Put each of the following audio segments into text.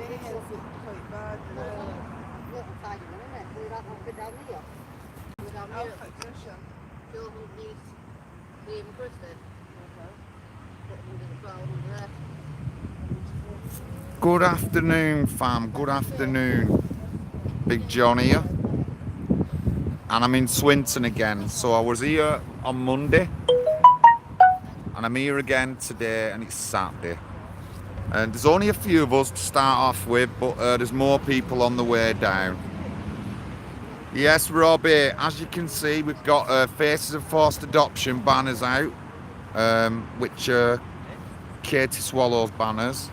quite bad. Good afternoon, fam. Good afternoon. Big John here. And I'm in Swinton again. So I was here on Monday. And I'm here again today, and it's Saturday. And there's only a few of us to start off with, but there's more people on the way down. Yes, Robbie, as you can see, we've got Faces of Forced Adoption banners out, which are Katie Swallow's banners.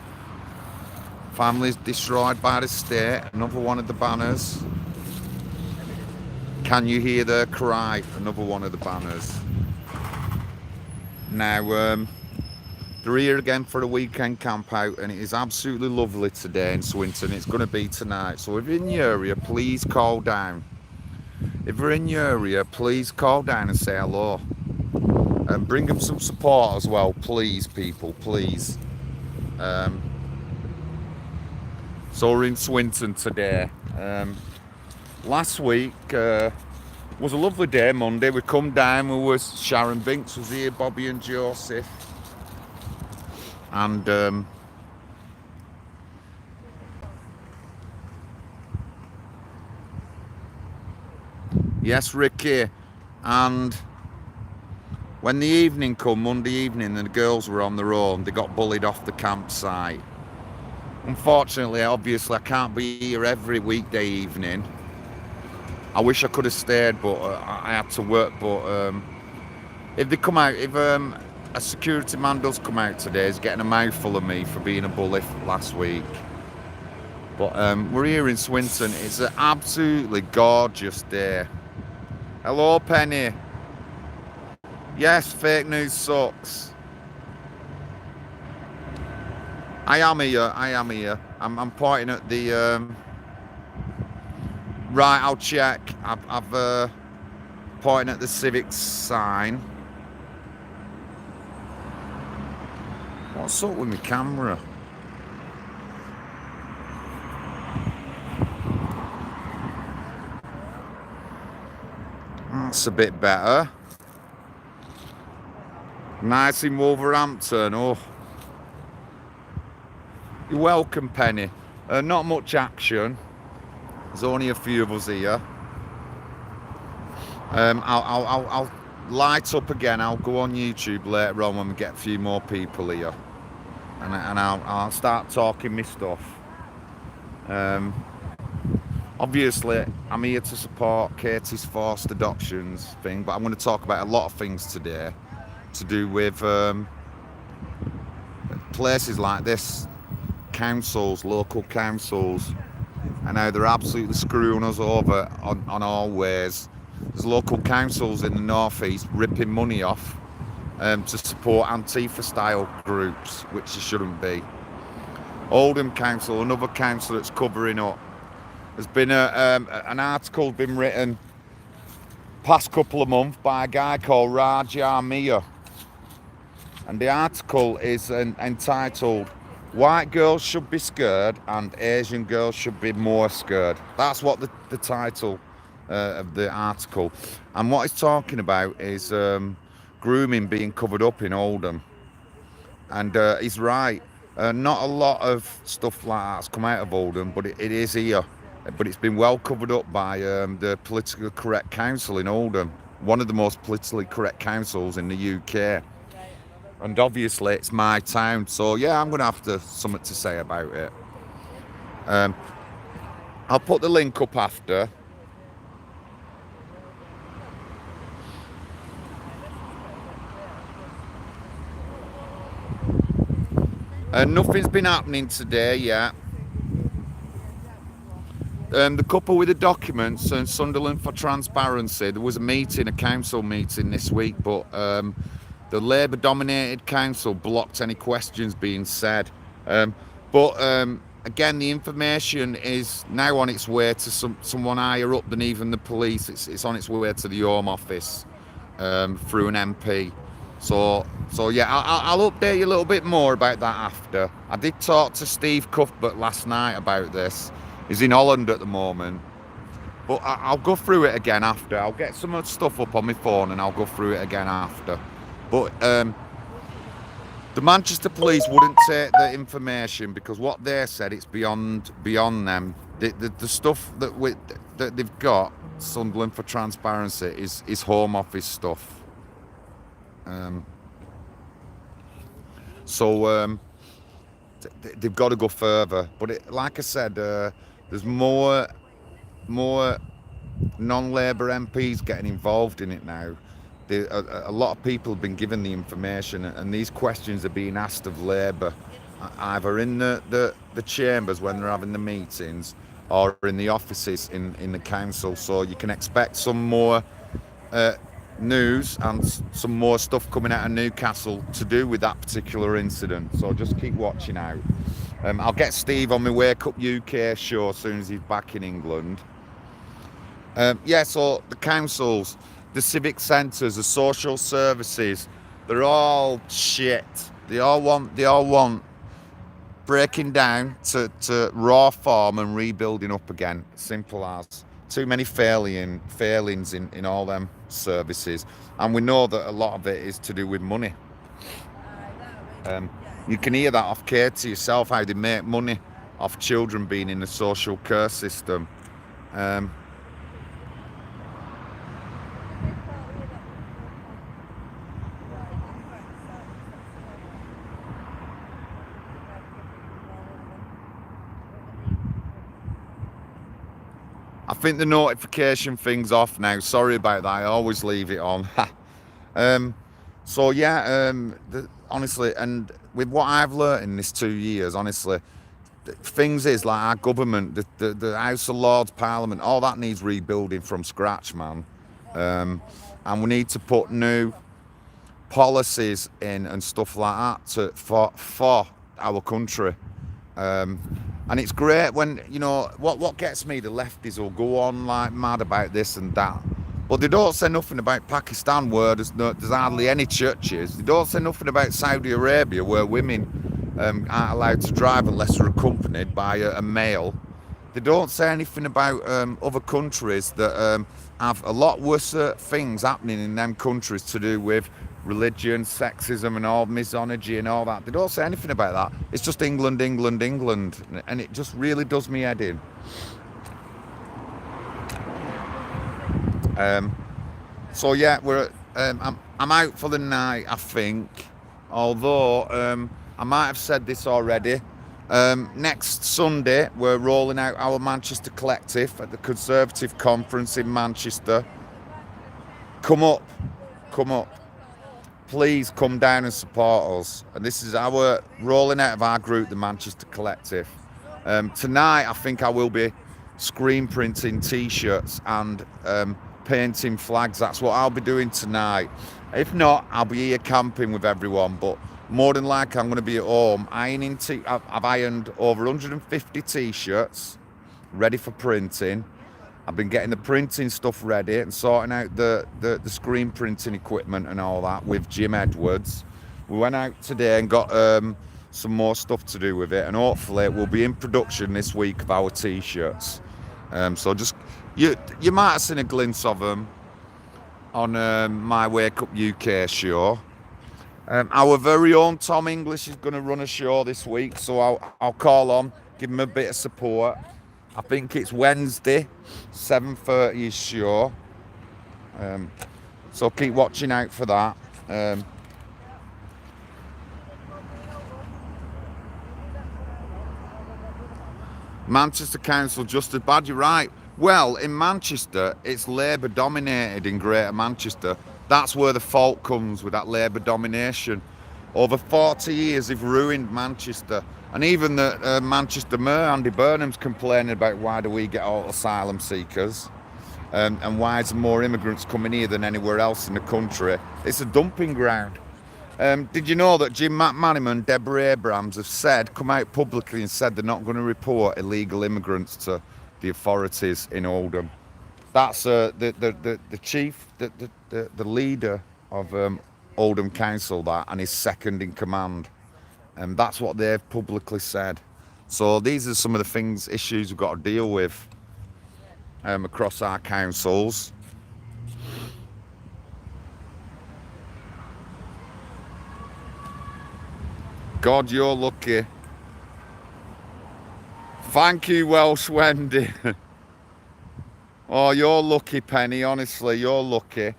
Families destroyed by the state, another one of the banners. Can you hear their cry? Another one of the banners. Now, they're here again for a weekend camp out, and it is absolutely lovely today in Swinton. It's going to be tonight. So if you're in the area, please call down. If you're in the area, please call down and say hello. And bring them some support as well, please, people, please. So we're in Swinton today. Last week was a lovely day, Monday. We come down, we was Sharon Binks was here, Bobby and Joseph. And yes, Ricky. And when the evening come, Monday evening, and the girls were on their own, they got bullied off the campsite. Unfortunately, obviously, I can't be here every weekday evening. I wish I could have stayed, but I had to work. But if they come out, if a security man does come out today, he's getting a mouthful of me for being a bully last week. But we're here in Swinton. It's an absolutely gorgeous day. Hello, Penny. Yes, fake news sucks. I am here. I'm pointing at the... Right, I'll check. I've pointing at the Civics sign. What's up with my camera? That's a bit better. Nice in Wolverhampton. Oh, you're welcome, Penny. Not much action. There's only a few of us here. I'll light up again. I'll go on YouTube later on when we get a few more people here, and I'll start talking my stuff. Obviously, I'm here to support Katie's forced adoptions thing, but I'm going to talk about a lot of things today to do with places like this, councils, local councils, and how they're absolutely screwing us over on all ways. There's local councils in the northeast ripping money off to support Antifa-style groups, which there shouldn't be. Oldham Council, another council that's covering up. There's been an article been written past couple of months by a guy called Raja Mia, and the article is entitled "White Girls Should Be Scared and Asian Girls Should Be More Scared." That's what the title of the article. And what he's talking about is grooming being covered up in Oldham. And he's right. Not a lot of stuff like that's come out of Oldham, but it is here. But it's been well covered up by the politically correct council in Oldham, one of the most politically correct councils in the UK. And obviously it's my town, so yeah, I'm going to have something to say about it. I'll put the link up after. Nothing's been happening today yet. The couple with the documents and Sunderland for Transparency, there was a council meeting this week, but the Labour-dominated council blocked any questions being said. Again, the information is now on its way to someone higher up than even the police. It's on its way to the Home Office through an MP. So yeah, I'll update you a little bit more about that after. I did talk to Steve Cuthbert last night about this. He's in Holland at the moment. But I'll go through it again after. I'll get some of the stuff up on my phone and I'll go through it again after. But the Manchester police wouldn't take the information because what they said, it's beyond them. The stuff that they've got, Sunderland for Transparency, is Home Office stuff. So they've got to go further. But like I said, there's more non-Labour MPs getting involved in it now. A lot of people have been given the information, and these questions are being asked of Labour, either in the chambers when they're having the meetings, or in the offices in the council. So you can expect some more news and some more stuff coming out of Newcastle to do with that particular incident. So just keep watching out. I'll get Steve on my Wake Up UK show as soon as he's back in England. So the councils, the civic centres, the social services, they're all shit. They all want breaking down to raw form and rebuilding up again. Simple as. Too many failings in all them services. And we know that a lot of it is to do with money. You can hear that off Katie yourself, how they make money off children being in the social care system. I think the notification thing's off now. Sorry about that. I always leave it on. Honestly, and with what I've learnt in this 2 years, honestly, things is like our government, the House of Lords, Parliament, all that needs rebuilding from scratch, man. And we need to put new policies in and stuff like that for our country. And it's great when, what gets me, the lefties will go on like mad about this and that. But they don't say nothing about Pakistan, where there's hardly any churches. They don't say nothing about Saudi Arabia, where women aren't allowed to drive unless they're accompanied by a male. They don't say anything about other countries that have a lot worse things happening in them countries to do with religion, sexism and all, misogyny and all that. They don't say anything about that. It's just England, England, England. And it just really does me head in. I'm out for the night, I think. Although I might have said this already. Next Sunday, we're rolling out our Manchester Collective at the Conservative Conference in Manchester. Come up. Please come down and support us. And this is our rolling out of our group, the Manchester Collective. Tonight, I think I will be screen printing T-shirts and painting flags. That's what I'll be doing tonight. If not, I'll be here camping with everyone. But more than likely, I'm going to be at home ironing. I've ironed over 150 T-shirts ready for printing. I've been getting the printing stuff ready and sorting out the screen printing equipment and all that with Jim Edwards. We went out today and got some more stuff to do with it, and hopefully we'll be in production this week of our T-shirts. So just you might have seen a glimpse of them on my Wake Up UK show. Our very own Tom English is going to run a show this week, so I'll call on, give him a bit of support. I think it's Wednesday, 7:30 show. So keep watching out for that. Manchester Council just as bad, you're right. Well, in Manchester, it's Labour dominated in Greater Manchester. That's where the fault comes with that Labour domination. Over 40 years, they've ruined Manchester. And even the Manchester Mayor, Andy Burnham's complaining about why do we get all asylum seekers and why is there more immigrants coming here than anywhere else in the country. It's a dumping ground. Did you know that Jim McManaman and Deborah Abrams have come out publicly and said they're not going to report illegal immigrants to the authorities in Oldham? That's the chief, the leader of Oldham Council, that, and he's second in command. And that's what they've publicly said. So these are some of the issues we've got to deal with across our councils. God, you're lucky. Thank you, Welsh Wendy. Oh, you're lucky, Penny. Honestly, you're lucky.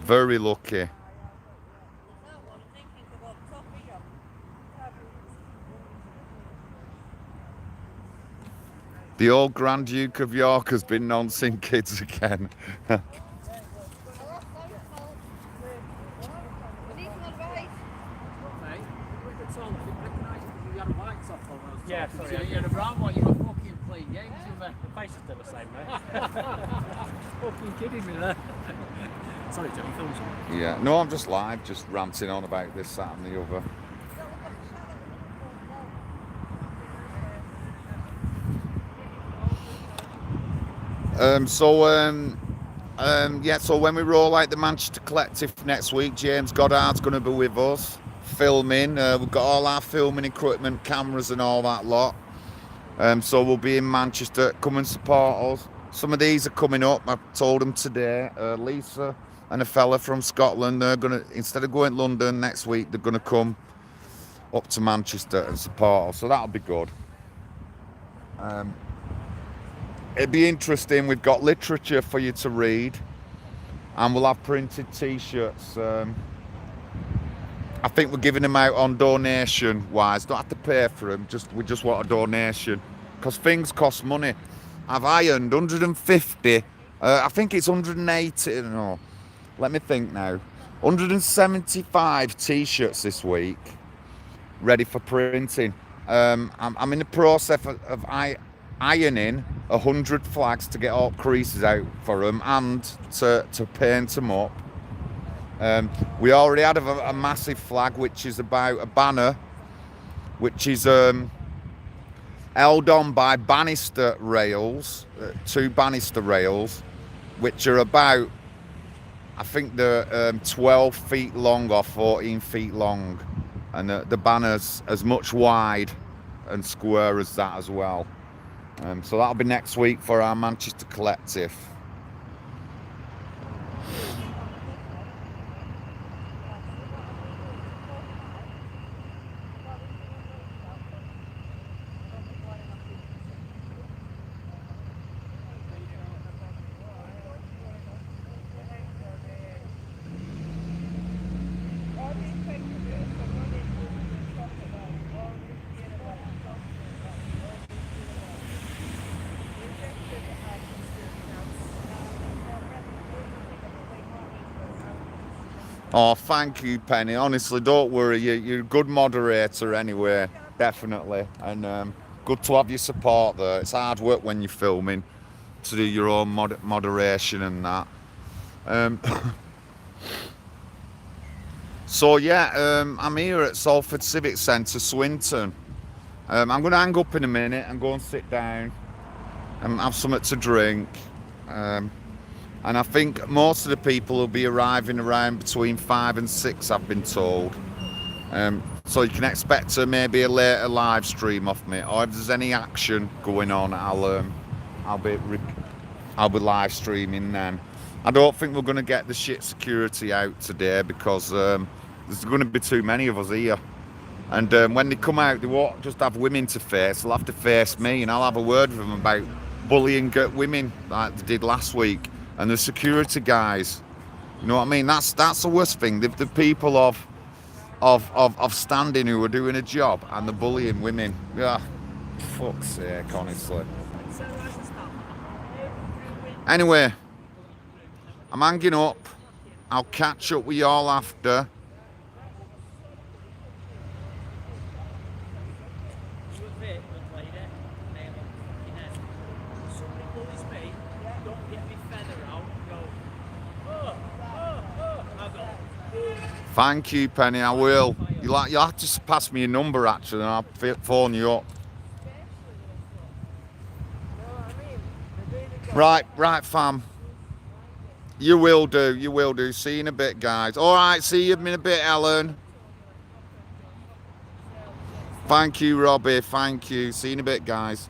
Very lucky. The old Grand Duke of York has been nonsing kids again. Yeah, sorry. So you're a brown one, you were fucking playing games with her. The face is still the same, mate. Fucking kidding me there. Sorry, Johnny, film something. Yeah, no, I'm just live, just ranting on about this, that, and the other. So when we roll out the Manchester Collective next week, James Goddard's going to be with us filming. We've got all our filming equipment, cameras and all that lot. So we'll be in Manchester. Come and support us. Some of these are coming up. I told them today. Lisa and a fella from Scotland, they're going to, instead of going to London next week, they're going to come up to Manchester and support us. So that'll be good. It'd be interesting. We've got literature for you to read, and we'll have printed T-shirts. I think we're giving them out on donation wise. Don't have to pay for them. We just want a donation because things cost money. I've ironed 150. I think it's 180. No, let me think now. 175 T-shirts this week, ready for printing. I'm in the process of ironing 100 flags to get all creases out for them and to paint them up. We already had a massive flag, which is about a banner, which is held on by banister rails, 2 banister rails, which are about, I think they're 12 feet long or 14 feet long, and the banner's as much wide and square as that as well. So that'll be next week for our Manchester Collective. Oh, thank you, Penny. Honestly, don't worry. You're a good moderator anyway, definitely. And good to have your support there. It's hard work when you're filming to do your own moderation and that. So yeah, I'm here at Salford Civic Centre, Swinton. I'm going to hang up in a minute and go and sit down and have something to drink. And I think most of the people will be arriving around between 5 and 6, I've been told. So you can expect maybe a later live stream off me, or if there's any action going on, I'll be live streaming then. I don't think we're going to get the shit security out today because there's going to be too many of us here. And when they come out, they won't just have women to face. They'll have to face me, and I'll have a word with them about bullying women like they did last week. And the security guys, you know what I mean? That's the worst thing. The people of standing who are doing a job and the bullying women. Yeah, fuck's sake, honestly. Anyway, I'm hanging up. I'll catch up with y'all after. Thank you, Penny. I will. You'll have to pass me a number actually, and I'll phone you up. Right, fam. You will do. You will do. See you in a bit, guys. All right. See you in a bit, Ellen. Thank you, Robbie. Thank you. See you in a bit, guys.